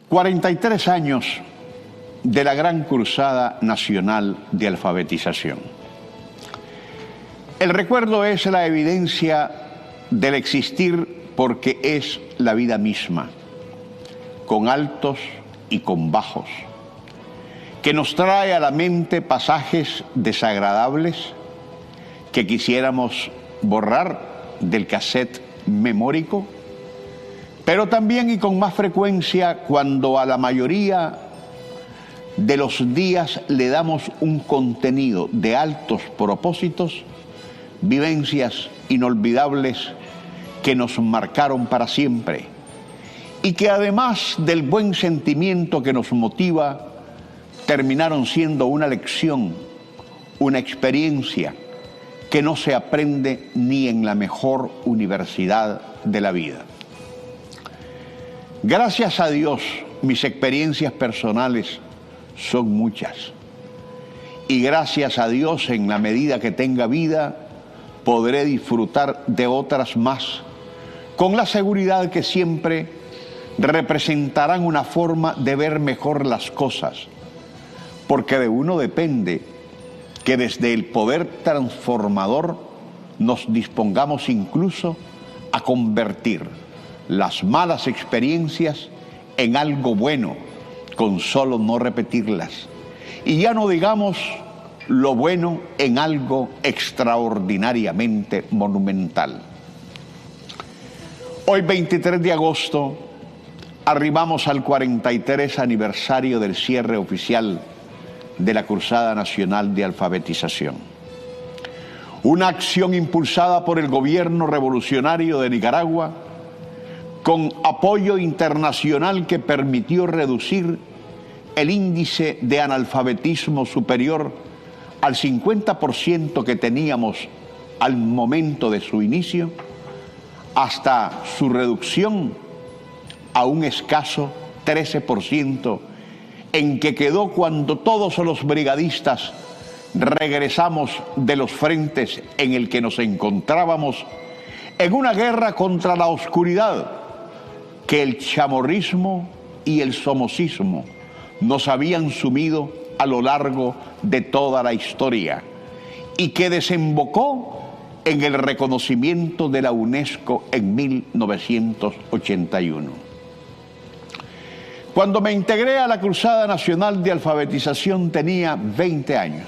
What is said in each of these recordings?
43 años de la Gran Cruzada Nacional de Alfabetización. El recuerdo es la evidencia del existir porque es la vida misma, con altos y con bajos, que nos trae a la mente pasajes desagradables que quisiéramos borrar del cassette memórico, pero también y con más frecuencia cuando a la mayoría de los días le damos un contenido de altos propósitos, vivencias inolvidables que nos marcaron para siempre y que además del buen sentimiento que nos motiva, terminaron siendo una lección, una experiencia que no se aprende ni en la mejor universidad de la vida. Gracias a Dios, mis experiencias personales son muchas. Y gracias a Dios, en la medida que tenga vida, podré disfrutar de otras más, con la seguridad que siempre representarán una forma de ver mejor las cosas, porque de uno depende que desde el poder transformador nos dispongamos incluso a convertir las malas experiencias en algo bueno, con solo no repetirlas. Y ya no digamos lo bueno en algo extraordinariamente monumental. Hoy, 23 de agosto, arribamos al 43 aniversario del cierre oficial de la Cruzada Nacional de Alfabetización. Una acción impulsada por el gobierno revolucionario de Nicaragua, con apoyo internacional que permitió reducir el índice de analfabetismo superior al 50% que teníamos al momento de su inicio, hasta su reducción a un escaso 13%, en que quedó cuando todos los brigadistas regresamos de los frentes en el que nos encontrábamos en una guerra contra la oscuridad que el chamorrismo y el somocismo nos habían sumido a lo largo de toda la historia y que desembocó en el reconocimiento de la UNESCO en 1981. Cuando me integré a la Cruzada Nacional de Alfabetización tenía 20 años.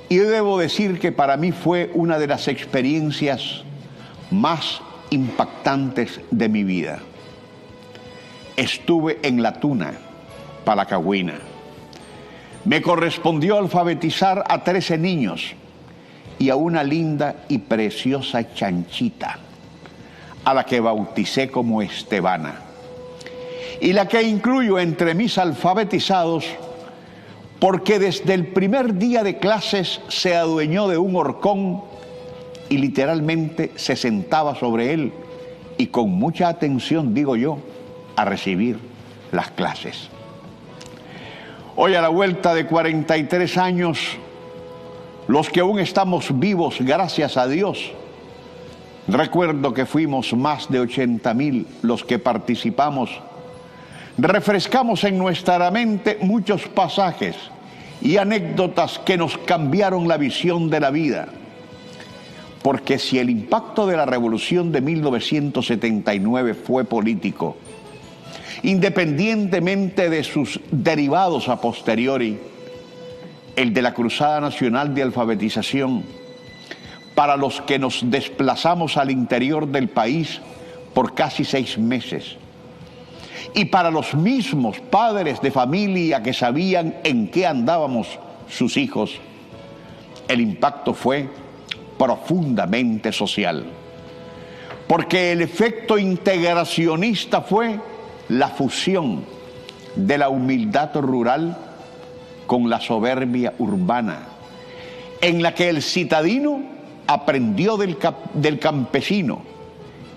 Y debo decir que para mí fue una de las experiencias más impactantes de mi vida. Estuve en La Tuna, Palacagüina. Me correspondió alfabetizar a 13 niños y a una linda y preciosa chanchita, a la que bauticé como Estebana, y la que incluyo entre mis alfabetizados porque desde el primer día de clases se adueñó de un horcón y literalmente se sentaba sobre él y con mucha atención, digo yo, a recibir las clases. Hoy, a la vuelta de 43 años, los que aún estamos vivos, gracias a Dios, recuerdo que fuimos más de 80,000 los que participamos, refrescamos en nuestra mente muchos pasajes y anécdotas que nos cambiaron la visión de la vida. Porque si el impacto de la revolución de 1979 fue político, independientemente de sus derivados a posteriori, el de la Cruzada Nacional de Alfabetización, para los que nos desplazamos al interior del país por casi 6 meses, y para los mismos padres de familia que sabían en qué andábamos sus hijos, el impacto fue profundamente social. Porque el efecto integracionista fue la fusión de la humildad rural con la soberbia urbana, en la que el citadino aprendió del campesino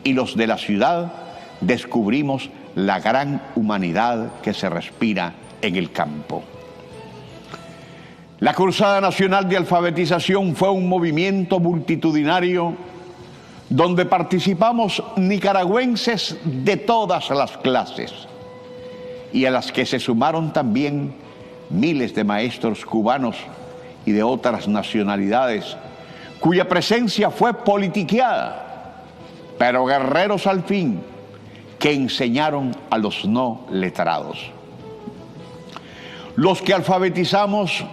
y los de la ciudad descubrimos la gran humanidad que se respira en el campo. La Cruzada Nacional de Alfabetización fue un movimiento multitudinario donde participamos nicaragüenses de todas las clases, y a las que se sumaron también miles de maestros cubanos y de otras nacionalidades, cuya presencia fue politiqueada, pero guerreros al fin, que enseñaron a los no letrados. Los que alfabetizamos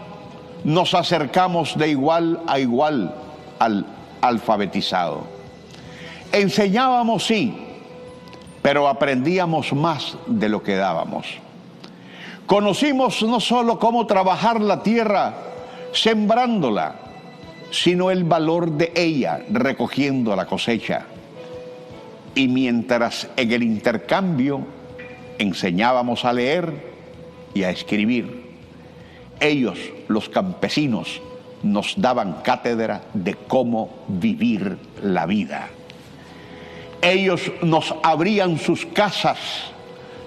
nos acercamos de igual a igual al alfabetizado. Enseñábamos, sí, pero aprendíamos más de lo que dábamos. Conocimos no solo cómo trabajar la tierra sembrándola, sino el valor de ella recogiendo la cosecha. Y mientras en el intercambio enseñábamos a leer y a escribir, ellos, los campesinos, nos daban cátedra de cómo vivir la vida. Ellos nos abrían sus casas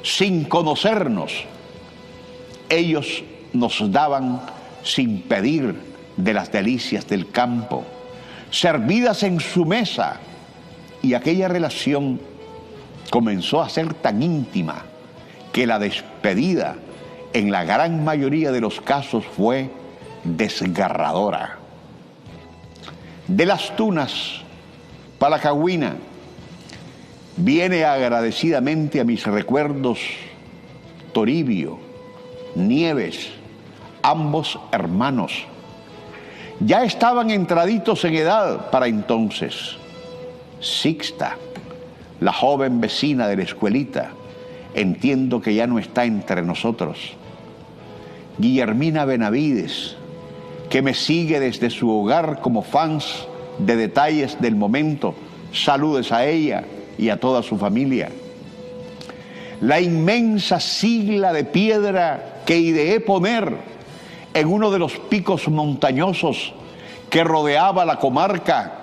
sin conocernos. Ellos nos daban sin pedir de las delicias del campo, servidas en su mesa, y aquella relación comenzó a ser tan íntima que la despedida en la gran mayoría de los casos fue desgarradora. De las Tunas, Palacagüina, viene agradecidamente a mis recuerdos Toribio, Nieves, ambos hermanos. Ya estaban entraditos en edad para entonces. Sixta, la joven vecina de la escuelita, entiendo que ya no está entre nosotros. Guillermina Benavides, que me sigue desde su hogar como fans de detalles del momento, saludes a ella y a toda su familia. La inmensa sigla de piedra que ideé poner en uno de los picos montañosos que rodeaba la comarca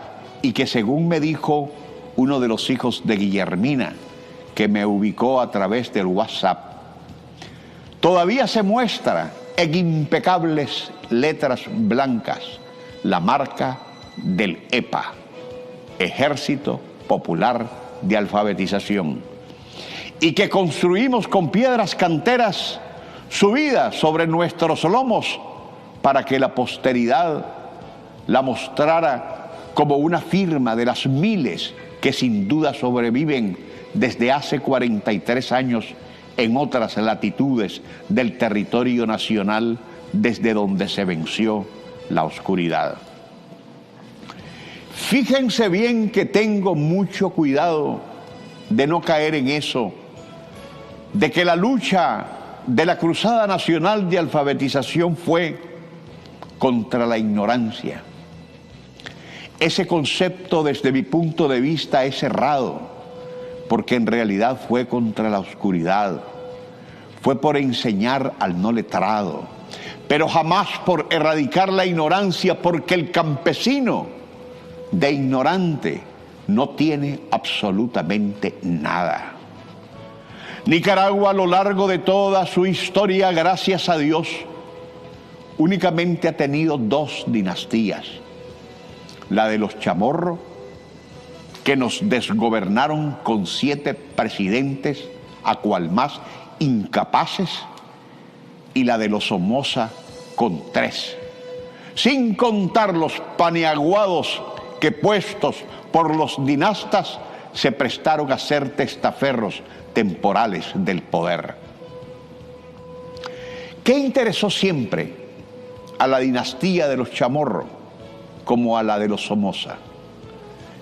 y que, según me dijo uno de los hijos de Guillermina, que me ubicó a través del WhatsApp, todavía se muestra en impecables letras blancas la marca del EPA, Ejército Popular de Alfabetización, y que construimos con piedras canteras subidas sobre nuestros lomos para que la posteridad la mostrara como una firma de las miles que sin duda sobreviven desde hace 43 años en otras latitudes del territorio nacional desde donde se venció la oscuridad. Fíjense bien que tengo mucho cuidado de no caer en eso, de que la lucha de la Cruzada Nacional de Alfabetización fue contra la ignorancia. Ese concepto, desde mi punto de vista, es errado, porque en realidad fue contra la oscuridad, fue por enseñar al no letrado, pero jamás por erradicar la ignorancia, porque el campesino de ignorante no tiene absolutamente nada. Nicaragua, a lo largo de toda su historia, gracias a Dios, únicamente ha tenido 2 dinastías. La de los Chamorro, que nos desgobernaron con 7 presidentes, a cual más incapaces, y la de los Somoza con 3, sin contar los paneaguados que, puestos por los dinastas, se prestaron a ser testaferros temporales del poder. ¿Qué interesó siempre a la dinastía de los Chamorro como a la de los Somoza?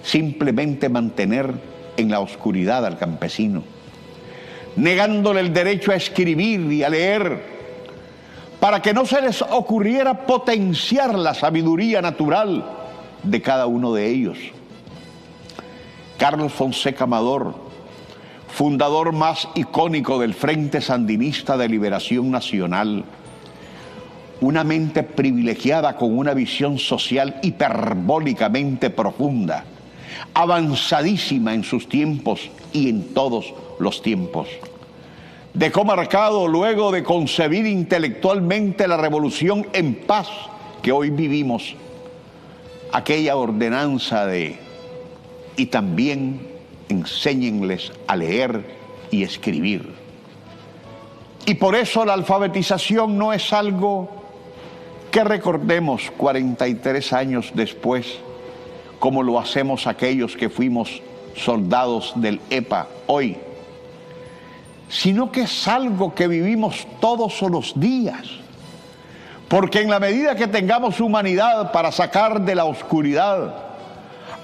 Simplemente mantener en la oscuridad al campesino, negándole el derecho a escribir y a leer, para que no se les ocurriera potenciar la sabiduría natural de cada uno de ellos. Carlos Fonseca Amador, fundador más icónico del Frente Sandinista de Liberación Nacional, una mente privilegiada con una visión social hiperbólicamente profunda, avanzadísima en sus tiempos y en todos los tiempos. Dejó marcado, luego de concebir intelectualmente la revolución en paz que hoy vivimos, aquella ordenanza de: y también enséñenles a leer y escribir. Y por eso la alfabetización no es algo que recordemos 43 años después, como lo hacemos aquellos que fuimos soldados del EPA hoy, sino que es algo que vivimos todos los días. Porque en la medida que tengamos humanidad para sacar de la oscuridad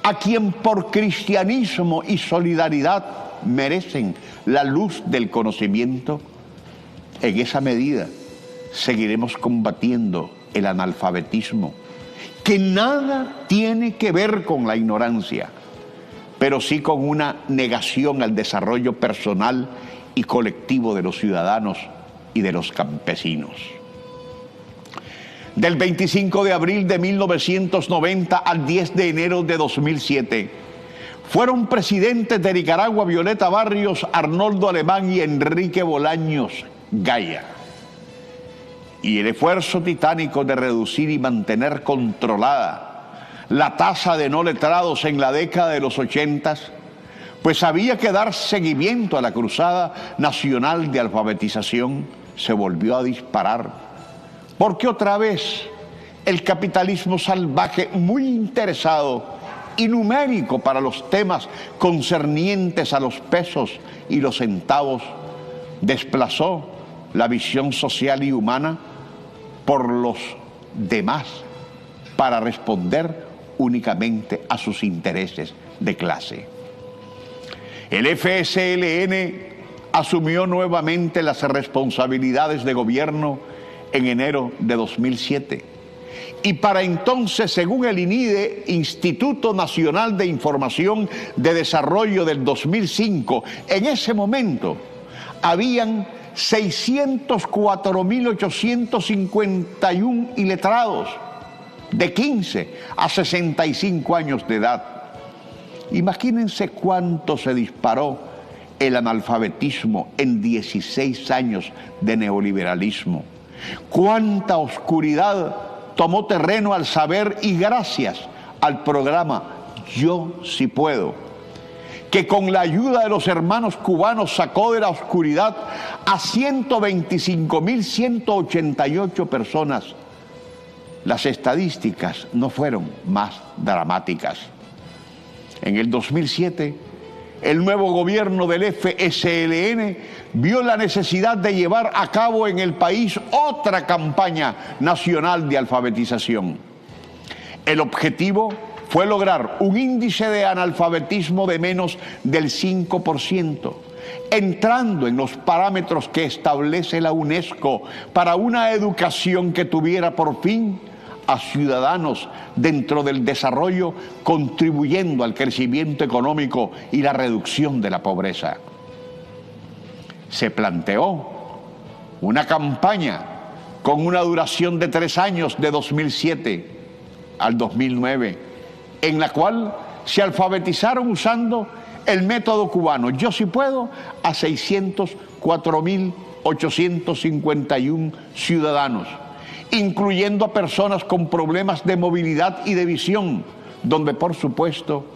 a quien por cristianismo y solidaridad merecen la luz del conocimiento, en esa medida seguiremos combatiendo el analfabetismo, que nada tiene que ver con la ignorancia, pero sí con una negación al desarrollo personal y colectivo de los ciudadanos y de los campesinos. Del 25 de abril de 1990 al 10 de enero de 2007, fueron presidentes de Nicaragua Violeta Barrios, Arnoldo Alemán y Enrique Bolaños Gaya. Y el esfuerzo titánico de reducir y mantener controlada la tasa de no letrados en la década de los 80, pues había que dar seguimiento a la cruzada nacional de alfabetización, se volvió a disparar. Porque otra vez el capitalismo salvaje, muy interesado y numérico para los temas concernientes a los pesos y los centavos, desplazó la visión social y humana por los demás para responder únicamente a sus intereses de clase. El FSLN asumió nuevamente las responsabilidades de gobierno en enero de 2007. Y para entonces, según el INIDE, Instituto Nacional de Información de Desarrollo del 2005, en ese momento habían 604.851 iletrados de 15 a 65 años de edad. Imagínense cuánto se disparó el analfabetismo en 16 años de neoliberalismo. Cuánta oscuridad tomó terreno al saber y gracias al programa Yo Sí Puedo, que con la ayuda de los hermanos cubanos sacó de la oscuridad a 125.188 personas. Las estadísticas no fueron más dramáticas. En el 2007, el nuevo gobierno del FSLN vio la necesidad de llevar a cabo en el país otra campaña nacional de alfabetización. El objetivo fue lograr un índice de analfabetismo de menos del 5%, entrando en los parámetros que establece la UNESCO para una educación que tuviera por fin a ciudadanos dentro del desarrollo, contribuyendo al crecimiento económico y la reducción de la pobreza. Se planteó una campaña con una duración de 3 años, de 2007 al 2009, en la cual se alfabetizaron usando el método cubano Yo Sí Puedo a 604.851 ciudadanos, incluyendo a personas con problemas de movilidad y de visión, donde por supuesto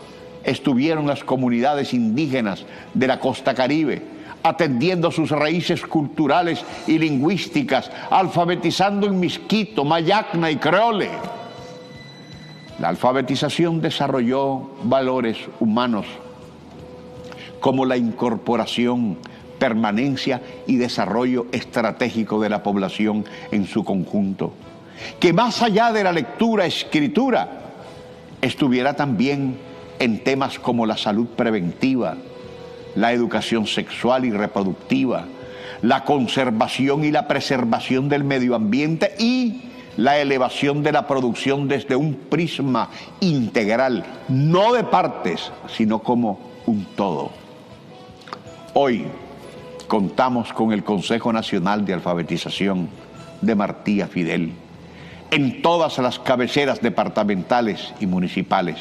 estuvieron las comunidades indígenas de la costa caribe, atendiendo sus raíces culturales y lingüísticas, alfabetizando en misquito, mayacna y creole. La alfabetización desarrolló valores humanos como la incorporación, permanencia y desarrollo estratégico de la población en su conjunto, que más allá de la lectura, escritura, estuviera también en temas como la salud preventiva, la educación sexual y reproductiva, la conservación y la preservación del medio ambiente y la elevación de la producción desde un prisma integral, no de partes, sino como un todo. Hoy contamos con el Consejo Nacional de Alfabetización de Martí Fidel en todas las cabeceras departamentales y municipales.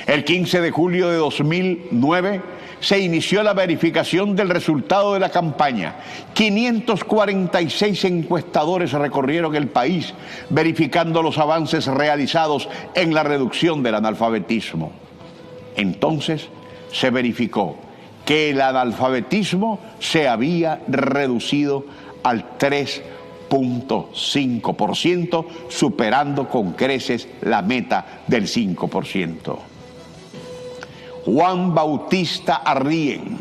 El 15 de julio de 2009 se inició la verificación del resultado de la campaña. 546 encuestadores recorrieron el país verificando los avances realizados en la reducción del analfabetismo. Entonces se verificó que el analfabetismo se había reducido al 3,5%, superando con creces la meta del 5%. Juan Bautista Arrien,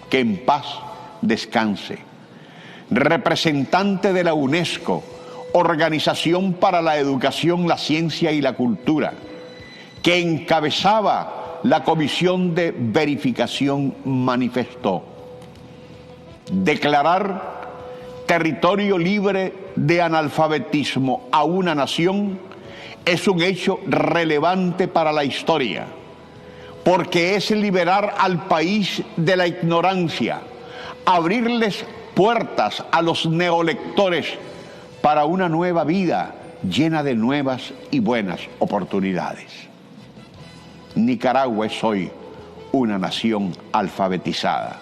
que en paz descanse, representante de la UNESCO, Organización para la Educación, la Ciencia y la Cultura, que encabezaba la comisión de verificación, manifestó: declarar territorio libre de analfabetismo a una nación es un hecho relevante para la historia, porque es liberar al país de la ignorancia, abrirles puertas a los neolectores para una nueva vida llena de nuevas y buenas oportunidades. Nicaragua es hoy una nación alfabetizada.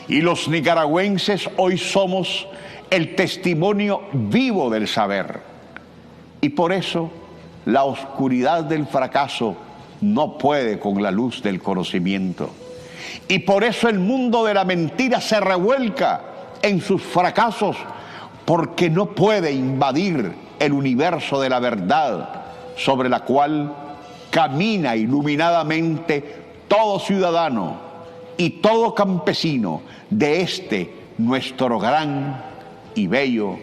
Y los nicaragüenses hoy somos el testimonio vivo del saber. Y por eso la oscuridad del fracaso no puede con la luz del conocimiento. Y por eso el mundo de la mentira se revuelca en sus fracasos, porque no puede invadir el universo de la verdad sobre la cual camina iluminadamente todo ciudadano y todo campesino de este nuestro gran y bello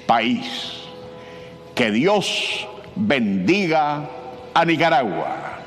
país. Que Dios bendiga a Nicaragua.